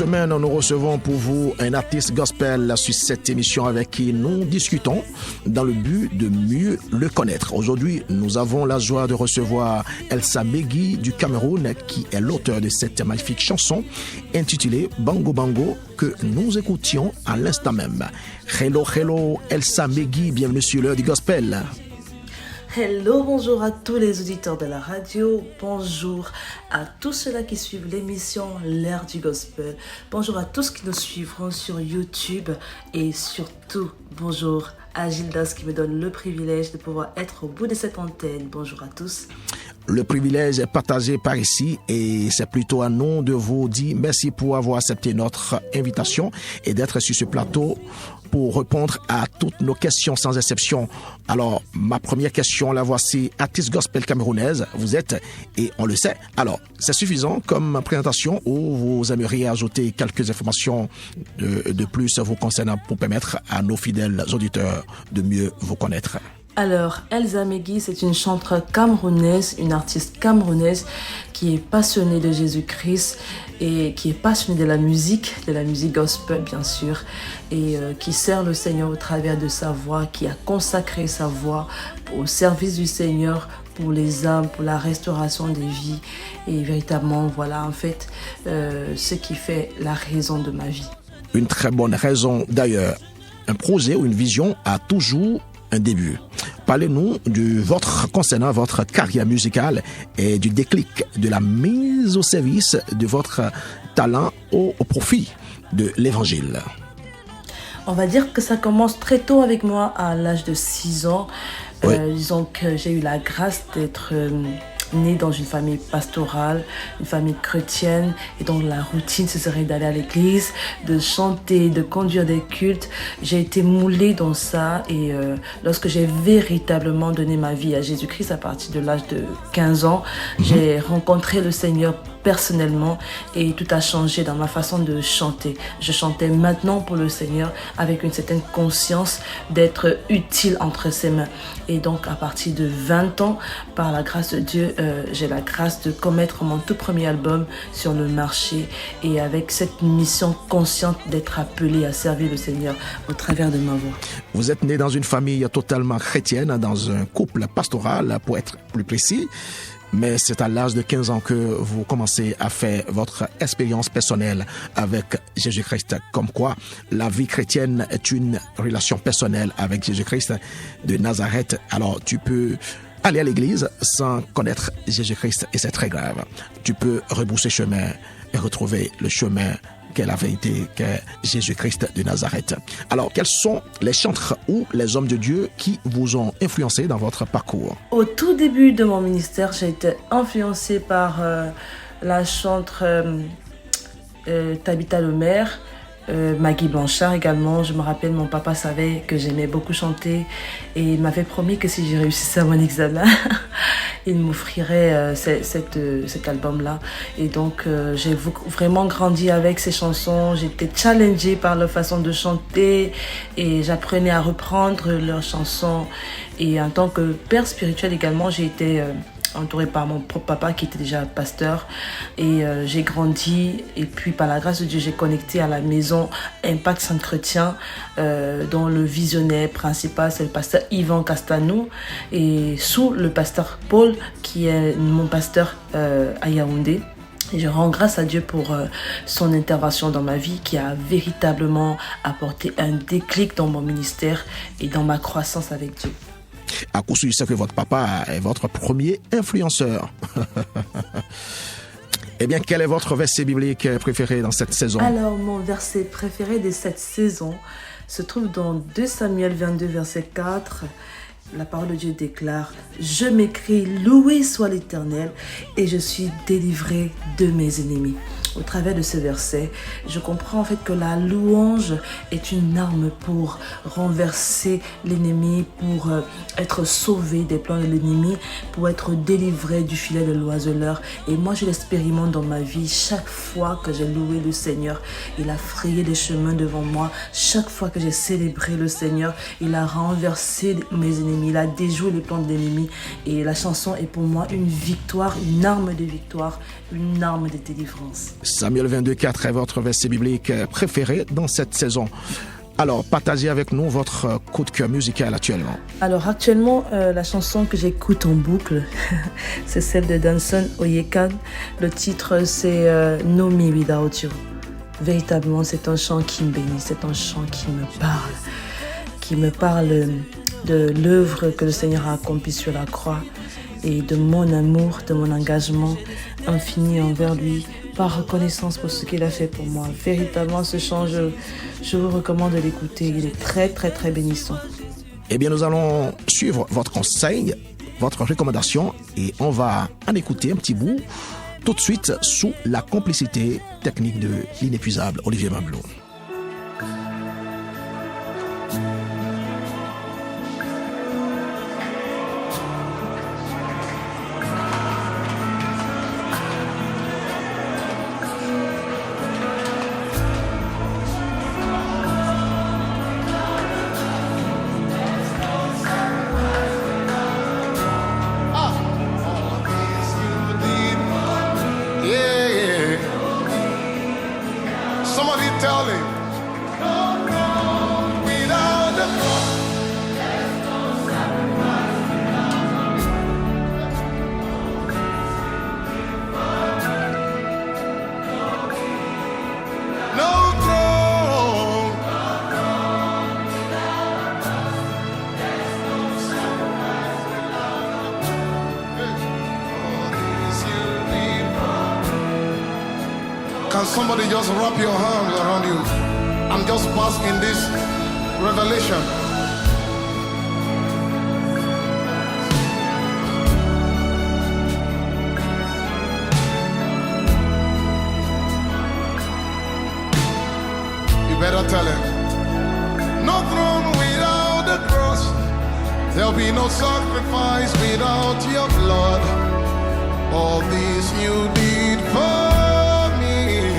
semaine, nous recevons pour vous un artiste gospel sur cette émission avec qui nous discutons dans le but de mieux le connaître. Aujourd'hui, nous avons la joie de recevoir Elsa Megui du Cameroun, qui est l'auteur de cette magnifique chanson intitulée Bango Bango que nous écoutions à l'instant même. Hello, hello, Elsa Megui, bienvenue sur l'heure du gospel. Hello, bonjour à tous les auditeurs de la radio, bonjour à tous ceux-là qui suivent l'émission L'Heure du Gospel, bonjour à tous qui nous suivront sur YouTube et surtout bonjour à Gildas qui me donne le privilège de pouvoir être au bout de cette antenne. Bonjour à tous. Le privilège est partagé par ici et c'est plutôt à nous de vous dire merci pour avoir accepté notre invitation et d'être sur ce plateau pour répondre à toutes nos questions sans exception. Alors, ma première question, la voici, artiste gospel camerounaise, vous êtes, et on le sait. Alors, c'est suffisant comme présentation ou vous aimeriez ajouter quelques informations de plus vous concernant pour permettre à nos fidèles auditeurs de mieux vous connaître? Alors, Elsa Megui, c'est une chanteuse camerounaise, une artiste camerounaise qui est passionnée de Jésus-Christ et qui est passionnée de la musique gospel bien sûr, et qui sert le Seigneur au travers de sa voix, qui a consacré sa voix au service du Seigneur, pour les âmes, pour la restauration des vies. Et véritablement, voilà en fait ce qui fait la raison de ma vie. Une très bonne raison d'ailleurs. Un projet ou une vision a toujours un début. Parlez-nous concernant votre carrière musicale et du déclic de la mise au service de votre talent au profit de l'évangile. On va dire que ça commence très tôt avec moi, à l'âge de 6 ans. Oui. Disons que j'ai eu la grâce d'être née dans une famille pastorale, une famille chrétienne, et donc la routine ce serait d'aller à l'église, de chanter, de conduire des cultes. J'ai été moulée dans ça, et lorsque j'ai véritablement donné ma vie à Jésus-Christ à partir de l'âge de 15 ans, j'ai rencontré le Seigneur personnellement et tout a changé dans ma façon de chanter. Je chantais maintenant pour le Seigneur avec une certaine conscience d'être utile entre ses mains. Et donc à partir de 20 ans, par la grâce de Dieu, j'ai la grâce de commettre mon tout premier album sur le marché, et avec cette mission consciente d'être appelée à servir le Seigneur au travers de ma voix. Vous êtes né dans une famille totalement chrétienne, dans un couple pastoral pour être plus précis. Mais c'est à l'âge de 15 ans que vous commencez à faire votre expérience personnelle avec Jésus-Christ. Comme quoi, la vie chrétienne est une relation personnelle avec Jésus-Christ de Nazareth. Alors, tu peux aller à l'église sans connaître Jésus-Christ et c'est très grave. Tu peux rebrousser chemin et retrouver le chemin qu'est la vérité, qu'est Jésus-Christ de Nazareth. Alors, quels sont les chantres ou les hommes de Dieu qui vous ont influencé dans votre parcours? Au tout début de mon ministère, j'ai été influencée par la chanteuse Tabitha Lemaire, Maggie Blanchard également. Je me rappelle, mon papa savait que j'aimais beaucoup chanter et il m'avait promis que si j'ai réussi à mon examen, il m'offrirait cet album-là. Et donc, j'ai vraiment grandi avec ces chansons. J'étais challengée par leur façon de chanter et j'apprenais à reprendre leurs chansons. Et en tant que père spirituel également, j'ai été entourée par mon propre papa qui était déjà pasteur, et j'ai grandi, et puis par la grâce de Dieu j'ai connecté à la maison Impact Centre Chrétien, dont le visionnaire principal c'est le pasteur Yvan Castanou, et sous le pasteur Paul qui est mon pasteur à Yaoundé. Et je rends grâce à Dieu pour son intervention dans ma vie qui a véritablement apporté un déclic dans mon ministère et dans ma croissance avec Dieu. À coup sûr, c'est que votre papa est votre premier influenceur. Eh bien, quel est votre verset biblique préféré dans cette saison? Alors, mon verset préféré de cette saison se trouve dans 2 Samuel 22, verset 4. La parole de Dieu déclare: « Je m'écrie, loué soit l'Éternel, et je suis délivré de mes ennemis. » Au travers de ce verset, je comprends en fait que la louange est une arme pour renverser l'ennemi, pour être sauvé des plans de l'ennemi, pour être délivré du filet de l'oiseleur. Et moi, je l'expérimente dans ma vie. Chaque fois que j'ai loué le Seigneur, il a frayé des chemins devant moi. Chaque fois que j'ai célébré le Seigneur, il a renversé mes ennemis, il a déjoué les plans de l'ennemi. Et la chanson est pour moi une victoire, une arme de victoire, une arme de délivrance. Samuel 22,4 est votre verset biblique préféré dans cette saison. Alors, partagez avec nous votre coup de cœur musical actuellement. Alors actuellement, la chanson que j'écoute en boucle, c'est celle de Danson Oyekan. Le titre, c'est No Me Without You. Véritablement, c'est un chant qui me bénit, c'est un chant qui me parle de l'œuvre que le Seigneur a accomplie sur la croix et de mon amour, de mon engagement infini envers lui, par reconnaissance pour ce qu'il a fait pour moi. Véritablement, ce chant, je vous recommande de l'écouter. Il est très, très, très bénissant. Eh bien, nous allons suivre votre conseil, votre recommandation, et on va en écouter un petit bout tout de suite sous la complicité technique de l'inépuisable Olivier Mablou. Can somebody just wrap your arms around you and just bask in this revelation? You better tell him. No throne without the cross. There'll be no sacrifice without your blood. All this you did for me.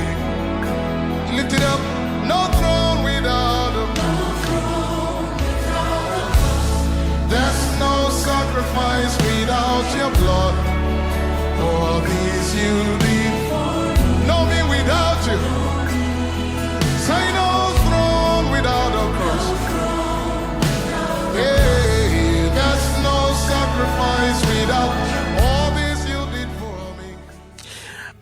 Lift it up. No throne without a There's no sacrifice without your blood. All this you did for me. No me without you. Say no throne without a cross. Yeah, there's no sacrifice without all this you did for me.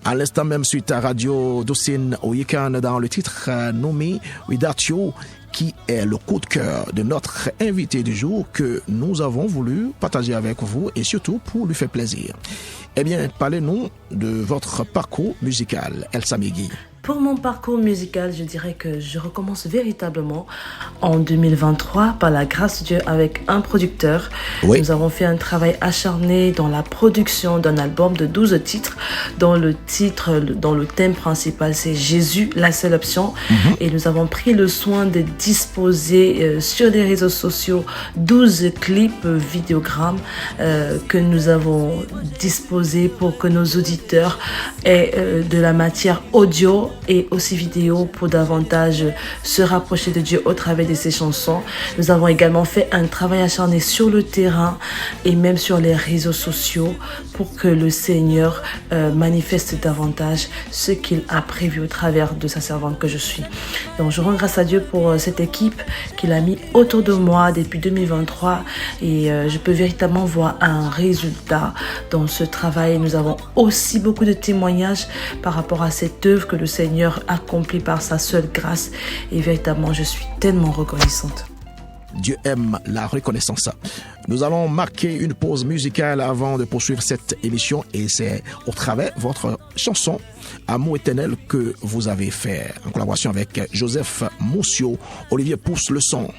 À l'instant même, suite à Radio Docine Oyekan dans le titre nommé Without You, qui est le coup de cœur de notre invité du jour que nous avons voulu partager avec vous et surtout pour lui faire plaisir. Eh bien, parlez-nous de votre parcours musical, Elsa Megui. Pour mon parcours musical, je dirais que je recommence véritablement en 2023 par la grâce de Dieu avec un producteur. Oui. Nous avons fait un travail acharné dans la production d'un album de 12 titres dont le thème principal c'est Jésus, la seule option. Et nous avons pris le soin de disposer sur les réseaux sociaux 12 clips vidéogrammes que nous avons disposés pour que nos auditeurs aient de la matière audio et aussi vidéo pour davantage se rapprocher de Dieu au travers de ses chansons. Nous avons également fait un travail acharné sur le terrain et même sur les réseaux sociaux pour que le Seigneur manifeste davantage ce qu'il a prévu au travers de sa servante que je suis. Donc je rends grâce à Dieu pour cette équipe qu'il a mis autour de moi depuis 2023 et je peux véritablement voir un résultat dans ce travail. Nous avons aussi beaucoup de témoignages par rapport à cette œuvre que le Seigneur accomplit par sa seule grâce et véritablement je suis tellement reconnaissante. Dieu aime la reconnaissance. Nous allons marquer une pause musicale avant de poursuivre cette émission et c'est au travers de votre chanson Amour éternel que vous avez fait en collaboration avec Joseph Moussio. Olivier pousse le son.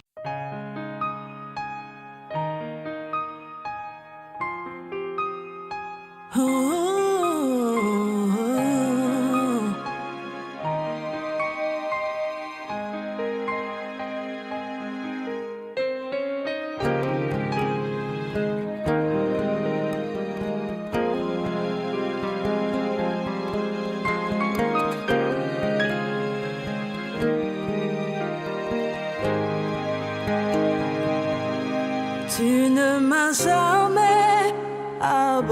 Tu ne m'as jamais abandonné.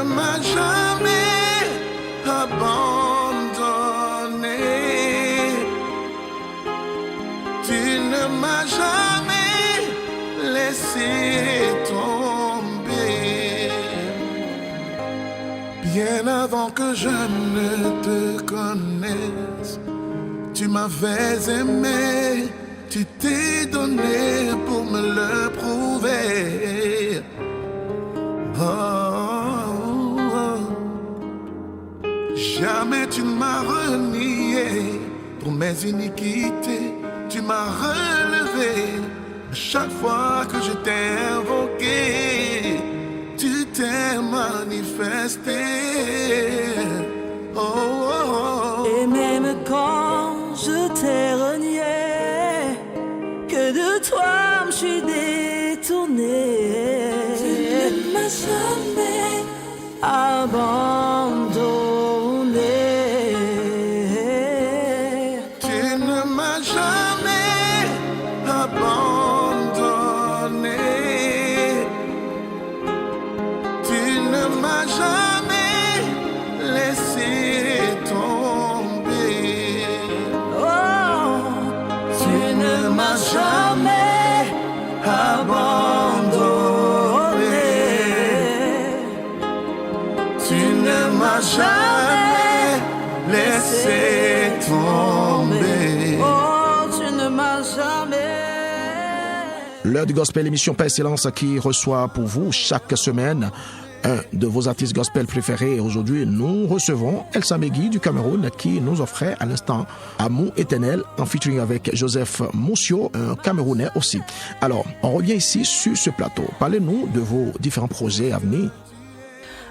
m'as jamais abandonné. Tu ne m'as jamais laissé tomber. Bien avant que je ne te connaisse, tu m'avais aimé, tu t'es donné pour me le prouver. Oh, oh. Jamais tu ne m'as renié pour mes iniquités, tu m'as relevé. À chaque fois que je t'ai invoqué, tu t'es manifesté. Oh, oh, oh. Et même quand je t'ai renié, que de toi je suis détourné, tu ne m'as jamais abandonné. Tu ne m'as jamais abandonné. Tu ne m'as jamais laissé tomber. Oh, tu ne m'as jamais abandonné. Tu ne m'as jamais laissé tomber. Oh, tu ne m'as jamais. L'heure du gospel, émission par excellence qui reçoit pour vous chaque semaine un de vos artistes gospel préférés. Aujourd'hui, nous recevons Elsa Megui du Cameroun qui nous offrait à l'instant Amour éternel en featuring avec Joseph Moussio, un Camerounais aussi. Alors, on revient ici sur ce plateau. Parlez-nous de vos différents projets à venir.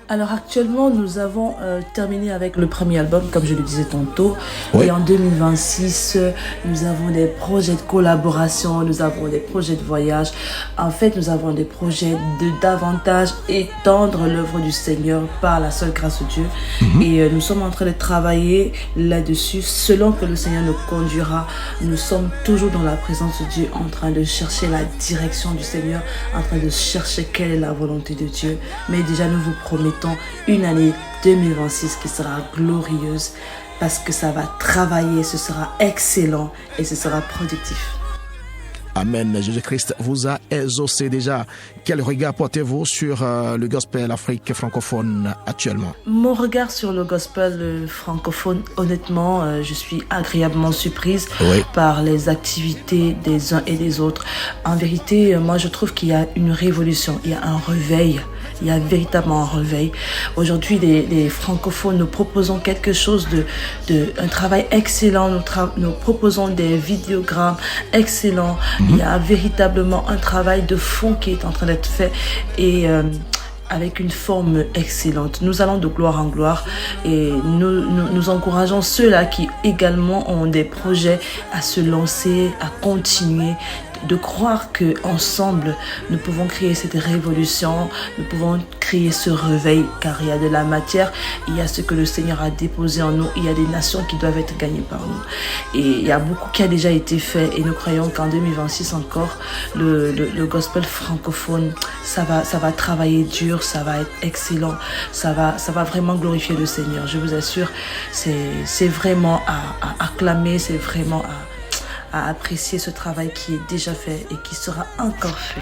Alors actuellement, nous avons terminé avec le premier album, comme je le disais tantôt. Oui. Et en 2026, nous avons des projets de collaboration, nous avons des projets de voyage. En fait, nous avons des projets de davantage étendre l'œuvre du Seigneur par la seule grâce de Dieu. Et nous sommes en train de travailler là-dessus. Selon que le Seigneur nous conduira, nous sommes toujours dans la présence de Dieu, en train de chercher la direction du Seigneur, en train de chercher quelle est la volonté de Dieu. Mais déjà, nous vous promettons une année 2026 qui sera glorieuse parce que ça va travailler, ce sera excellent et ce sera productif. Amen. Jésus-Christ vous a exaucé déjà. Quel regard portez-vous sur le gospel Afrique francophone actuellement? Mon regard sur le gospel francophone, honnêtement, je suis agréablement surprise par les activités des uns et des autres. En vérité, moi je trouve qu'il y a une révolution, il y a un réveil. Il y a véritablement un réveil. Aujourd'hui, les francophones, nous proposons quelque chose un travail excellent. Nous proposons des vidéogrammes excellents. Il y a véritablement un travail de fond qui est en train d'être fait et avec une forme excellente. Nous allons de gloire en gloire et nous encourageons ceux-là qui également ont des projets à se lancer, à continuer, de croire que ensemble nous pouvons créer cette révolution, nous pouvons créer ce réveil, car il y a de la matière, il y a ce que le Seigneur a déposé en nous, il y a des nations qui doivent être gagnées par nous. Et il y a beaucoup qui a déjà été fait et nous croyons qu'en 2026 encore, le gospel francophone, ça va travailler dur, ça va être excellent, ça va vraiment glorifier le Seigneur. Je vous assure, c'est vraiment à acclamer, c'est vraiment à apprécier ce travail qui est déjà fait et qui sera encore fait.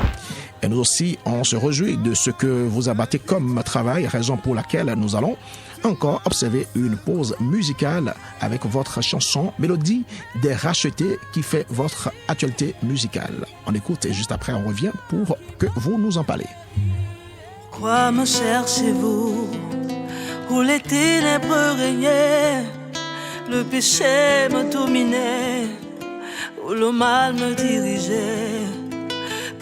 Et nous aussi, on se réjouit de ce que vous abattez comme travail, raison pour laquelle nous allons encore observer une pause musicale avec votre chanson Mélodie des Rachetés qui fait votre actualité musicale. On écoute et juste après on revient pour que vous nous en parlez. Quoi me cherchez-vous où les ténèbres régnaient, le péché me dominait, où le mal me dirigeait?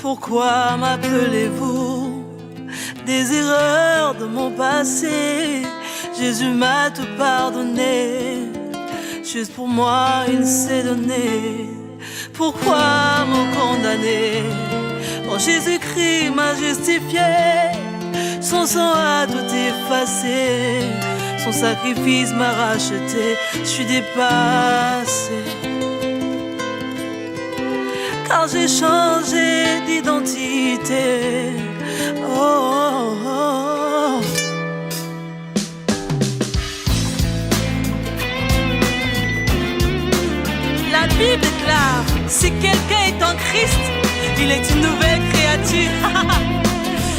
Pourquoi m'appelez-vous des erreurs de mon passé? Jésus m'a tout pardonné, juste pour moi il s'est donné. Pourquoi me condamner? Oh, Jésus-Christ m'a justifié, son sang a tout effacé, son sacrifice m'a racheté, je suis dépassé. Car j'ai changé d'identité. Oh, oh, oh. Si quelqu'un est en Christ, il est une nouvelle créature.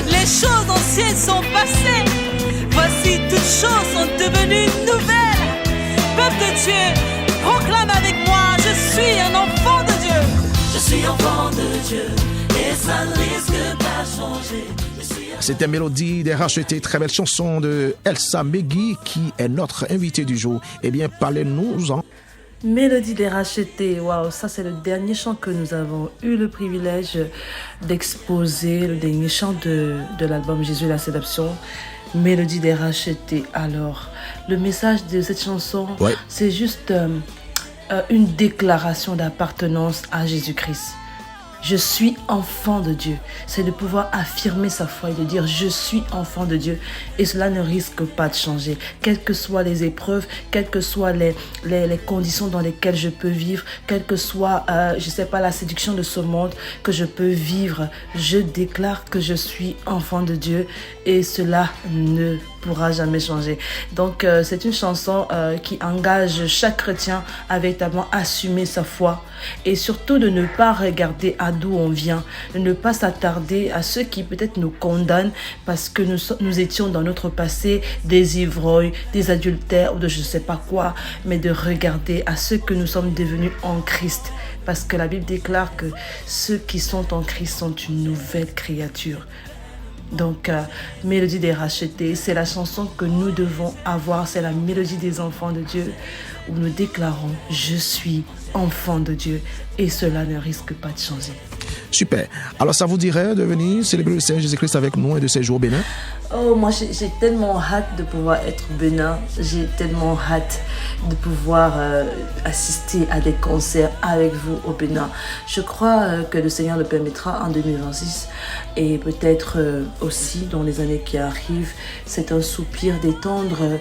Les choses anciennes sont passées, voici toutes choses sont devenues nouvelles. Peuple de Dieu, proclame avec moi, je suis un enfant de Dieu. Je suis enfant de Dieu, et ça ne risque pas changer. C'était Mélodie des Rachetés, très belle chanson de Elsa Megui qui est notre invitée du jour. Eh bien, parlez-nous-en. Mélodie des Rachetés, waouh, ça c'est le dernier chant que nous avons eu le privilège d'exposer, le dernier chant de l'album Jésus et la Séduction. Mélodie des Rachetés. Alors, le message de cette chanson, ouais, c'est juste une déclaration d'appartenance à Jésus-Christ. Je suis enfant de Dieu. C'est de pouvoir affirmer sa foi et de dire je suis enfant de Dieu. Et cela ne risque pas de changer. Quelles que soient les épreuves, quelles que soient les conditions dans lesquelles je peux vivre, quelle que soit, la séduction de ce monde que je peux vivre, je déclare que je suis enfant de Dieu et cela ne pourra jamais changer. Donc, c'est une chanson qui engage chaque chrétien à véritablement assumer sa foi et surtout de ne pas regarder à d'où on vient, de ne pas s'attarder à ceux qui peut-être nous condamnent parce que nous étions dans notre passé des ivrognes, des adultères ou de je ne sais pas quoi, mais de regarder à ceux que nous sommes devenus en Christ. Parce que la Bible déclare que ceux qui sont en Christ sont une nouvelle créature. Donc, Mélodie des Rachetés, c'est la chanson que nous devons avoir, c'est la mélodie des enfants de Dieu, où nous déclarons « Je suis enfant de Dieu » et cela ne risque pas de changer. Super. Alors, ça vous dirait de venir célébrer le Seigneur Jésus-Christ avec nous et de ces jours au Bénin? Oh, moi, j'ai tellement hâte de pouvoir être au Bénin. J'ai tellement hâte de pouvoir assister à des concerts avec vous au Bénin. Je crois que le Seigneur le permettra en 2026 et peut-être aussi dans les années qui arrivent. C'est un soupir d'étendre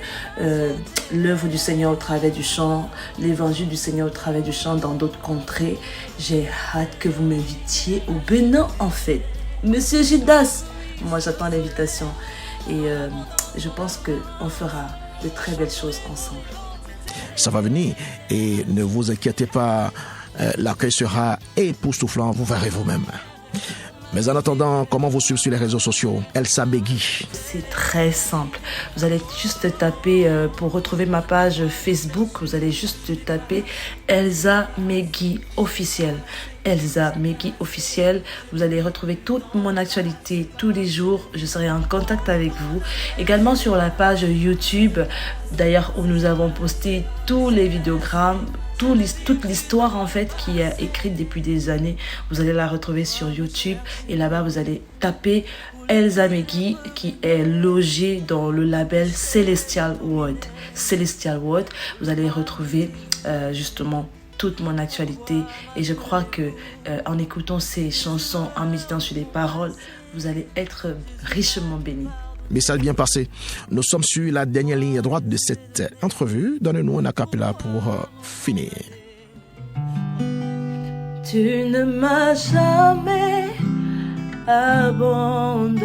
l'œuvre du Seigneur au travers du chant, l'évangile du Seigneur au travers du chant dans d'autres contrées. J'ai hâte que vous m'invitiez au Bénin, en fait. Monsieur Gildas, moi j'attends l'invitation et je pense qu'on fera de très belles choses ensemble. Ça va venir et ne vous inquiétez pas, l'accueil sera époustouflant, vous verrez vous-même. Mais en attendant, comment vous suivre sur les réseaux sociaux? Elsa Megui. C'est très simple. Vous allez juste taper, pour retrouver ma page Facebook, vous allez juste taper Elsa Megui officielle. Elsa Megui officielle. Vous allez retrouver toute mon actualité tous les jours. Je serai en contact avec vous. Également sur la page YouTube, d'ailleurs, où nous avons posté tous les vidéogrammes, toute l'histoire en fait qui est écrite depuis des années. Vous allez la retrouver sur YouTube et là-bas vous allez taper Elsa Megui qui est logée dans le label Celestial World. Celestial World, vous allez retrouver justement toute mon actualité et je crois que en écoutant ces chansons, en méditant sur les paroles, vous allez être richement bénis. Message bien passé. Nous sommes sur la dernière ligne droite de cette entrevue. Donnez-nous un acapella pour finir. Tu ne m'as jamais abandonné.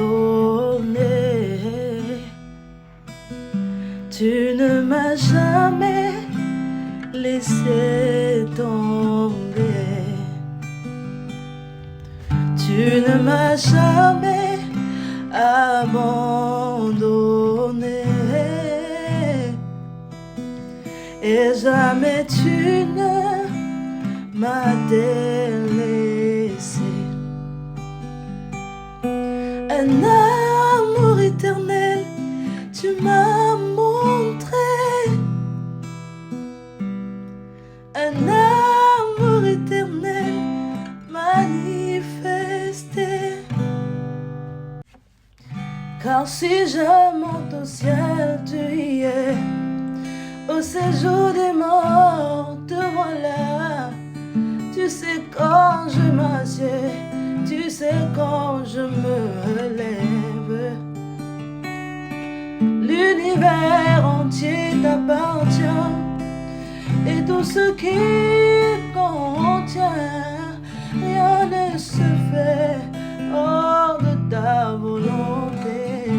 Tu ne m'as jamais laissé tomber. Tu ne m'as jamais abandonné et jamais tu ne m'as délaissé. Un amour éternel tu m'as montré, un amour éternel manifesté. Car si je monte au ciel, tu y es. Au séjour des morts, te voilà. Tu sais quand je m'assieds, tu sais quand je me relève. L'univers entier t'appartient et tout ce qu'il contient, rien ne se fait hors de ta volonté.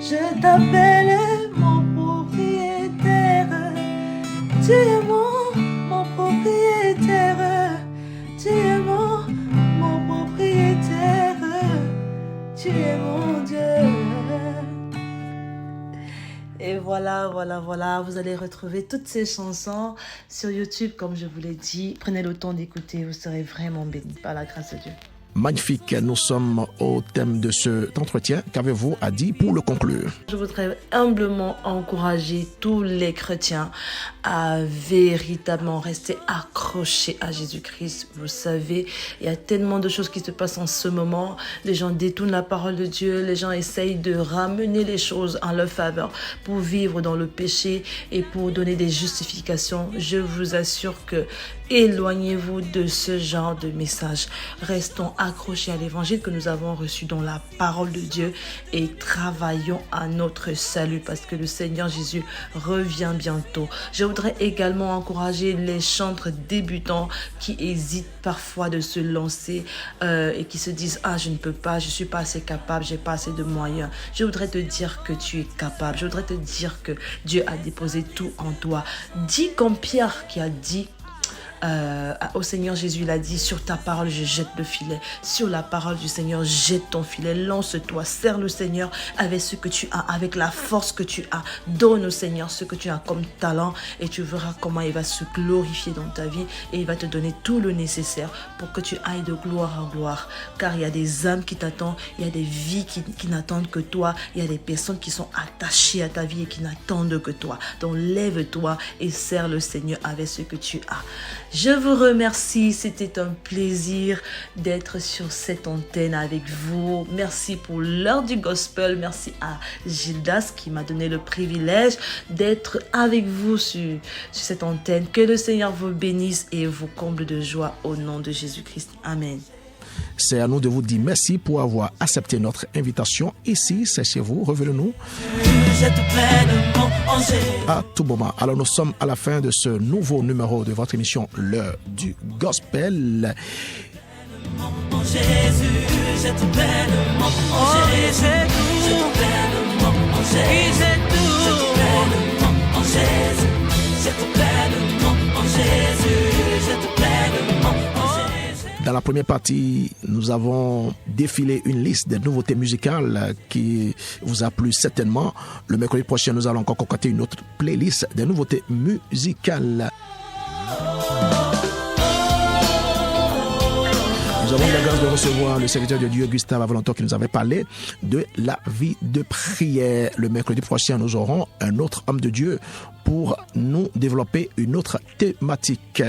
Je t'appelle mon propriétaire, tu es mon propriétaire. tu es mon Dieu. Et voilà, vous allez retrouver toutes ces chansons sur YouTube, comme je vous l'ai dit. Prenez le temps d'écouter, vous serez vraiment bénis par la grâce de Dieu. Magnifique, nous sommes au thème de cet entretien. Qu'avez-vous à dire pour le conclure? Je voudrais humblement encourager tous les chrétiens à véritablement rester accrochés à Jésus-Christ. Vous savez, il y a tellement de choses qui se passent en ce moment. Les gens détournent la parole de Dieu. Les gens essayent de ramener les choses en leur faveur pour vivre dans le péché et pour donner des justifications. Je vous assure que éloignez-vous de ce genre de message. Restons accrochés à l'évangile que nous avons reçu dans la parole de Dieu et travaillons à notre salut parce que le Seigneur Jésus revient bientôt. Je voudrais également encourager les chantres débutants qui hésitent parfois de se lancer et qui se disent « Ah, je ne peux pas, je ne suis pas assez capable, je n'ai pas assez de moyens. » Je voudrais te dire que tu es capable. Je voudrais te dire que Dieu a déposé tout en toi. Dis comme Pierre qui a dit au Seigneur Jésus, il a dit: sur ta parole je jette le filet, sur la parole du Seigneur jette ton filet, lance-toi, sers le Seigneur avec ce que tu as, avec la force que tu as, donne au Seigneur ce que tu as comme talent et tu verras comment il va se glorifier dans ta vie et il va te donner tout le nécessaire pour que tu ailles de gloire en gloire, car il y a des âmes qui t'attendent, il y a des vies qui n'attendent que toi, il y a des personnes qui sont attachées à ta vie et qui n'attendent que toi. Donc lève-toi et sers le Seigneur avec ce que tu as. Je vous remercie, c'était un plaisir d'être sur cette antenne avec vous. Merci pour l'heure du gospel, merci à Gildas qui m'a donné le privilège d'être avec vous sur cette antenne. Que le Seigneur vous bénisse et vous comble de joie au nom de Jésus-Christ. Amen. C'est à nous de vous dire merci pour avoir accepté notre invitation. Ici, c'est chez vous. Revenez-nous à tout moment. Alors, nous sommes à la fin de ce nouveau numéro de votre émission, l'heure du gospel. Oh Jésus, je te pleinement en Jésus. Je te pleinement en Jésus. Je te pleinement en Jésus. Je te pleinement en Jésus. Je te pleinement en Jésus. Dans la première partie, nous avons défilé une liste de nouveautés musicales qui vous a plu certainement. Le mercredi prochain, nous allons encore concocter une autre playlist de nouveautés musicales. Nous avons la grâce de recevoir le serviteur de Dieu, Gustave Avalonto, qui nous avait parlé de la vie de prière. Le mercredi prochain, nous aurons un autre homme de Dieu pour nous développer une autre thématique.